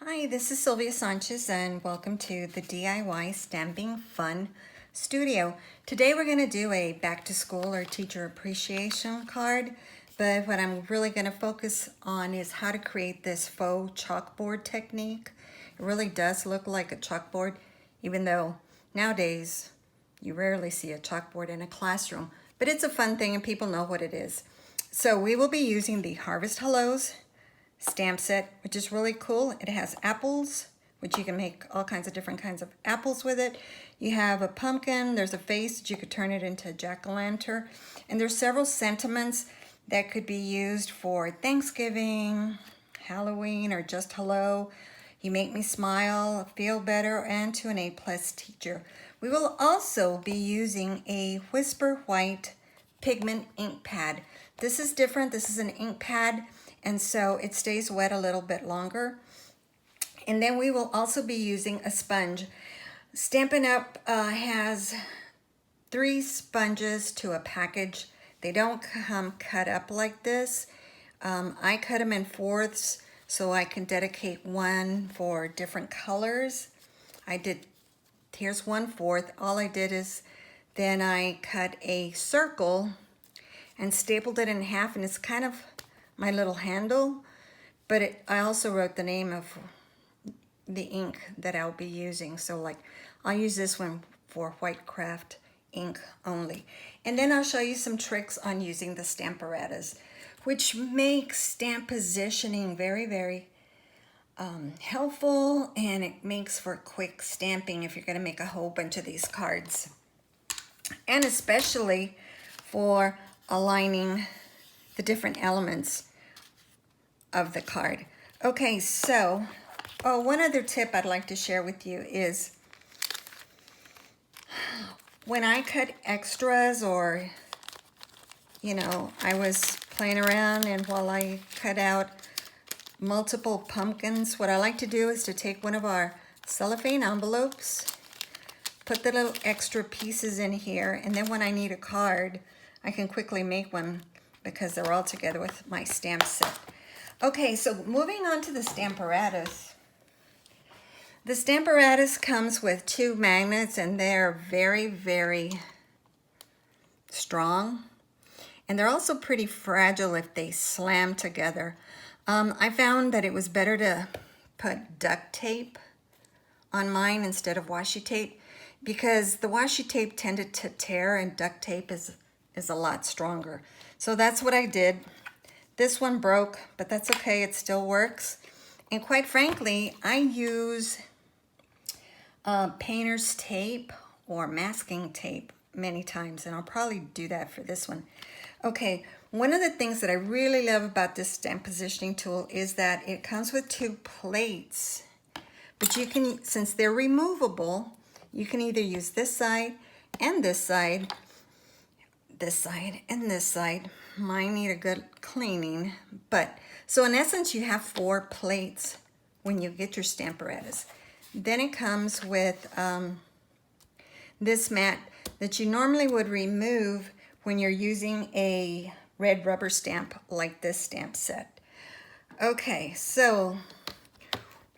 Hi, this is Sylvia Sanchez and welcome to the DIY Stamping Fun Studio. Today we're going to do a back to school or teacher appreciation card, but what I'm really going to focus on is how to create this faux chalkboard technique. It really does look like a chalkboard, even though nowadays you rarely see a chalkboard in a classroom, but it's a fun thing and people know what it is. So we will be using the Harvest Hellos stamp set, which is really cool. It has apples, which you can make all kinds of different kinds of apples with it. You have a pumpkin, there's a face that you could turn it into a jack-o'-lantern, and there's several sentiments that could be used for Thanksgiving, Halloween, or just hello. You make me smile, feel better, and to an A+ teacher. We will also be using a Whisper White pigment ink pad. This is different. This is an ink pad, and so it stays wet a little bit longer. And then we will also be using a sponge. Stampin' Up! Has 3 sponges to a package. They don't come cut up like this. I cut them in fourths so I can dedicate one for different colors. Here's 1/4. All I did is then I cut a circle and stapled it in half, and it's kind of my little handle, but I also wrote the name of the ink that I'll be using. So like, I'll use this one for white craft ink only. And then I'll show you some tricks on using the Stamparatus, which makes stamp positioning very, very helpful, and it makes for quick stamping if you're going to make a whole bunch of these cards. And especially for aligning the different elements of the card. Okay, so one other tip I'd like to share with you is when I cut extras, or I was playing around and while I cut out multiple pumpkins, what I like to do is to take one of our cellophane envelopes, put the little extra pieces in here, and then when I need a card, I can quickly make one because they're all together with my stamp set. Okay, so moving on to the Stamparatus. The Stamparatus comes with 2 magnets, and they're very, very strong. And they're also pretty fragile if they slam together. I found that it was better to put duct tape on mine instead of washi tape, because the washi tape tended to tear and duct tape is a lot stronger. So that's what I did. This one broke, but that's okay, it still works. And quite frankly, I use painter's tape or masking tape many times, and I'll probably do that for this one. Okay, one of the things that I really love about this stamp positioning tool is that it comes with 2 plates. But you can, since they're removable, you can either use this side and this side, this side and this side. Mine need a good cleaning, but so in essence you have 4 plates when you get your Stamparatus. Then it comes with this mat that you normally would remove when you're using a red rubber stamp like this stamp set. Okay, so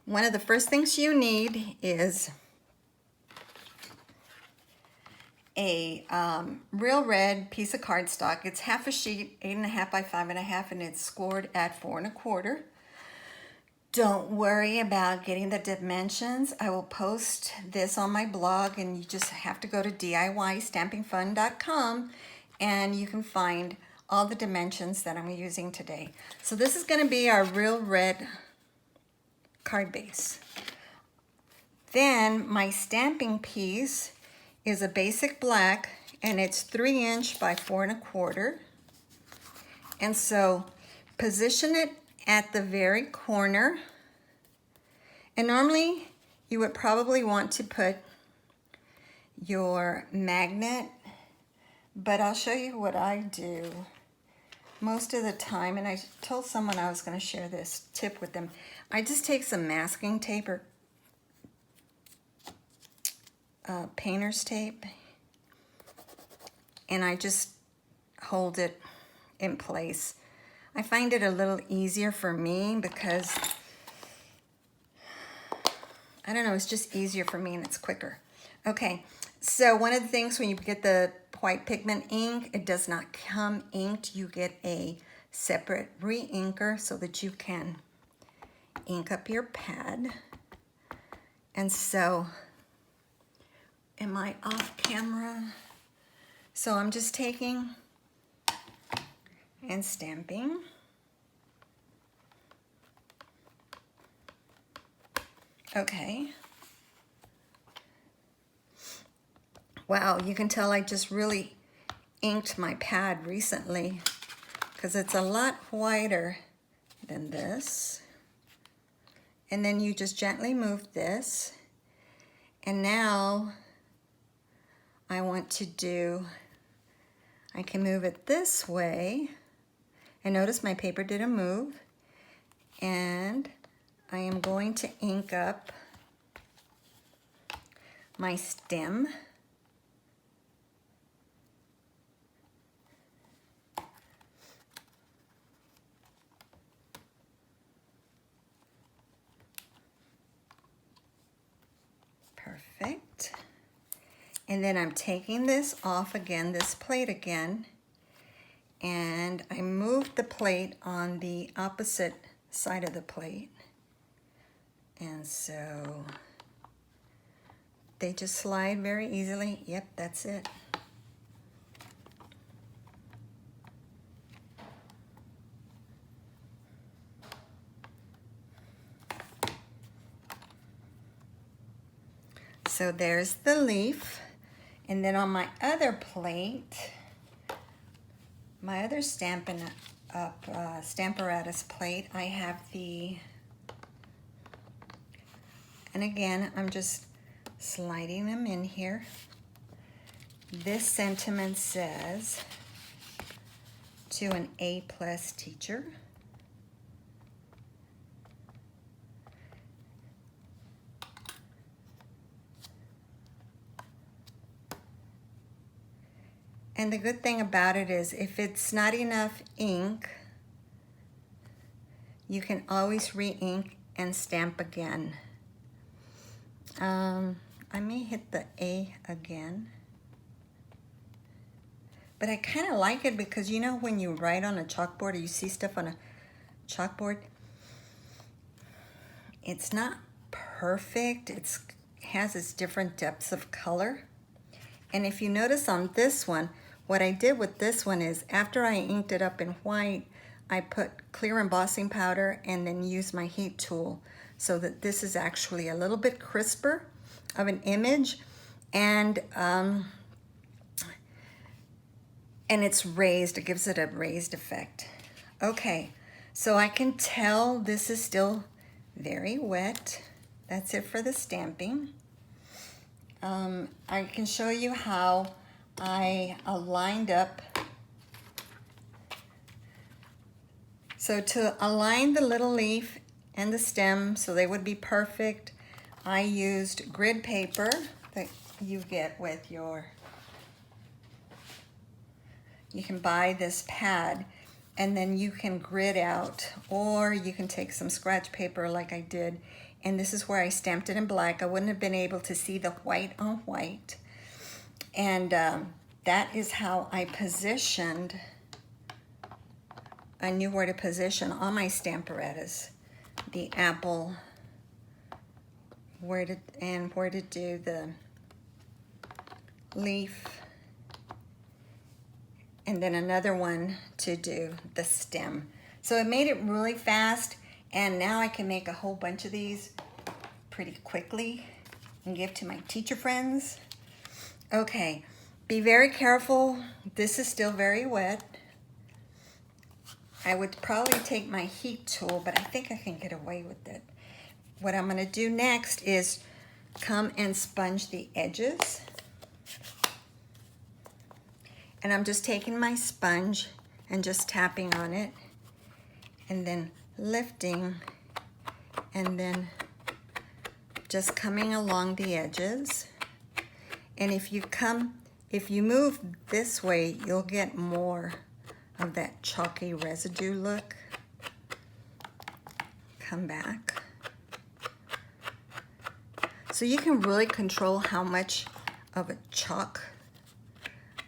one of the first things you need is a real red piece of cardstock. It's half a sheet, 8.5 by 5.5, and it's scored at 4.25. Don't worry about getting the dimensions. I will post this on my blog, and you just have to go to DIYstampingfun.com and you can find all the dimensions that I'm using today. So this is going to be our real red card base. Then my stamping piece is a basic black, and it's 3" by 4.25. And so position it at the very corner. And normally you would probably want to put your magnet, but I'll show you what I do most of the time. And I told someone I was going to share this tip with them. I just take some masking tape or painter's tape, and I just hold it in place. I find it a little easier for me because I don't know, it's just easier for me and it's quicker. Okay, so one of the things when you get the white pigment ink, it does not come inked. You get a separate re-inker so that you can ink up your pad. And so, am I off camera? So I'm just taking and stamping. Okay. Wow, you can tell I just really inked my pad recently because it's a lot whiter than this. And then you just gently move this. And now I want to do, I can move it this way. And notice my paper didn't move. And I am going to ink up my stem. Perfect. And then I'm taking this off again, this plate again, and I moved the plate on the opposite side of the plate. And so they just slide very easily. Yep, that's it. So there's the leaf. And then on my other plate, my other Stampin' Up! Stamparatus plate, I have the, and again, I'm just sliding them in here. This sentiment says, to an A+ teacher. And the good thing about it is if it's not enough ink, you can always re-ink and stamp again. I may hit the A again. But I kind of like it because you know when you write on a chalkboard or you see stuff on a chalkboard, it's not perfect. It has its different depths of color. And if you notice on this one, what I did with this one is after I inked it up in white, I put clear embossing powder and then used my heat tool so that this is actually a little bit crisper of an image, and it's raised. It gives it a raised effect. Okay, so I can tell this is still very wet. That's it for the stamping. I can show you how I aligned up. So to align the little leaf and the stem so they would be perfect, I used grid paper that you get with your, you can buy this pad and then you can grid out, or you can take some scratch paper like I did. And this is where I stamped it in black. I wouldn't have been able to see the white on white. And that is how I positioned, I knew where to position on my Stamparatus the apple, where to do the leaf, and then another one to do the stem. So it made it really fast, and now I can make a whole bunch of these pretty quickly and give to my teacher friends. Okay, be very careful. This is still very wet. I would probably take my heat tool, but I think I can get away with it. What I'm gonna do next is come and sponge the edges. And I'm just taking my sponge and just tapping on it and then lifting and then just coming along the edges. And if you move this way, you'll get more of that chalky residue look. Come back. So you can really control how much of a chalk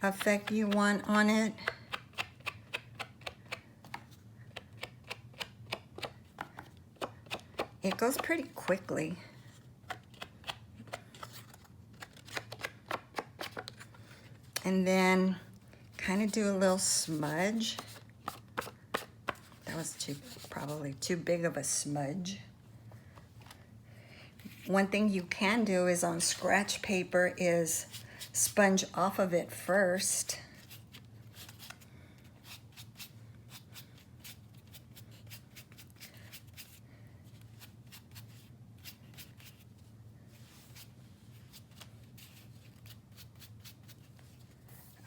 effect you want on it. It goes pretty quickly. And then kind of do a little smudge. That was probably too big of a smudge. One thing you can do is on scratch paper is sponge off of it first.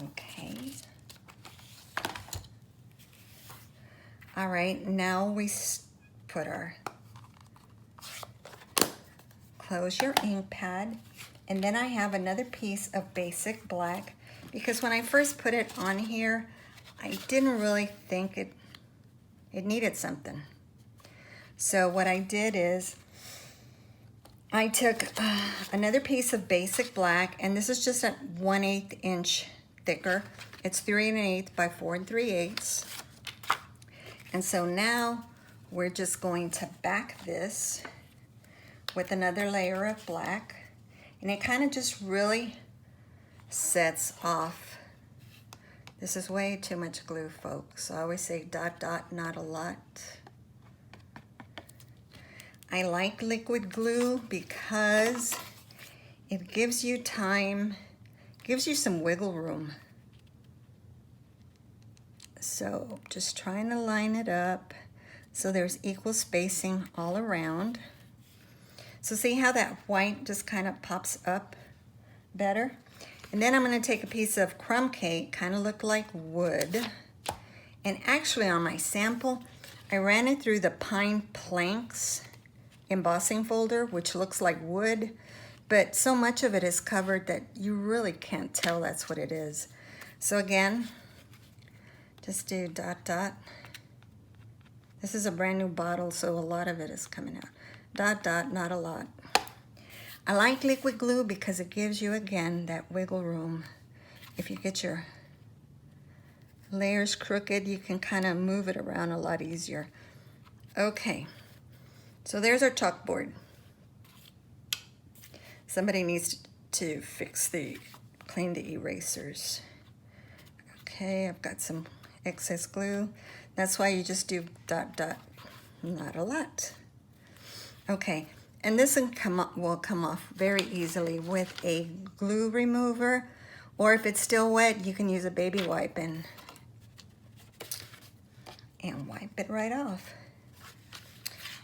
Okay. All right, now we put our, close your ink pad, and then I have another piece of basic black, because when I first put it on here, I didn't really think it needed something. So what I did is I took another piece of basic black, and this is just a 1/8 inch thicker. It's 3 1/8 by 4 3/8. And so now we're just going to back this with another layer of black, and it kind of just really sets off. This is way too much glue, folks. So I always say dot, dot, not a lot. I like liquid glue because it gives you time, gives you some wiggle room. So just trying to line it up so there's equal spacing all around. So see how that white just kind of pops up better? And then I'm going to take a piece of crumb cake, kind of look like wood. And actually on my sample, I ran it through the pine planks embossing folder, which looks like wood, but so much of it is covered that you really can't tell that's what it is. So again, just do dot, dot. This is a brand new bottle, so a lot of it is coming out. Dot, dot, not a lot. I like liquid glue because it gives you, again, that wiggle room. If you get your layers crooked, you can kind of move it around a lot easier. Okay, so there's our chalkboard. Somebody needs to clean the erasers. Okay, I've got some excess glue. That's why you just do dot, dot, not a lot. Okay, and this will come off very easily with a glue remover, or if it's still wet, you can use a baby wipe and wipe it right off.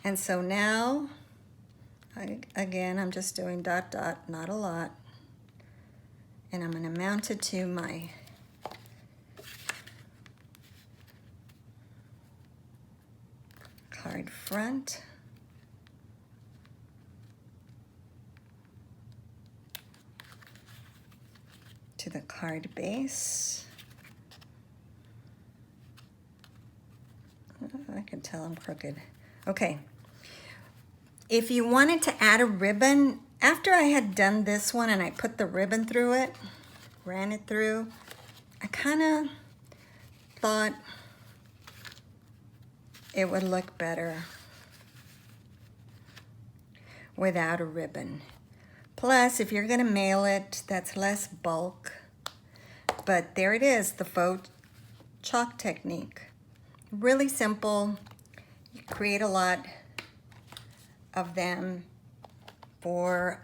And so now, again, I'm just doing dot, dot, not a lot. And I'm gonna mount it to my card front. To the card base. Oh, I can tell I'm crooked. Okay. If you wanted to add a ribbon, after I had done this one and I put the ribbon through it, ran it through, I kind of thought it would look better without a ribbon. Plus, if you're gonna mail it, that's less bulk. But there it is, the faux chalk technique. Really simple. You create a lot of them for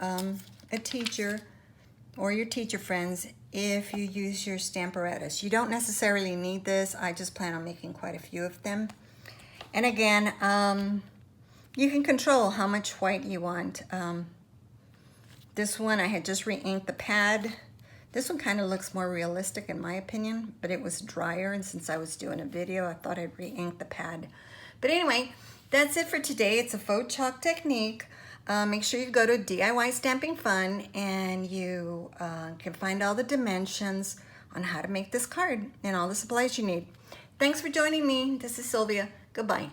a teacher or your teacher friends if you use your Stamparatus. You don't necessarily need this. I just plan on making quite a few of them. And again, you can control how much white you want. This one, I had just re-inked the pad. This one kind of looks more realistic in my opinion, but it was drier, and since I was doing a video, I thought I'd re-ink the pad. But anyway, that's it for today. It's a faux chalk technique. Make sure you go to DIY Stamping Fun, and you can find all the dimensions on how to make this card and all the supplies you need. Thanks for joining me. This is Sylvia. Goodbye.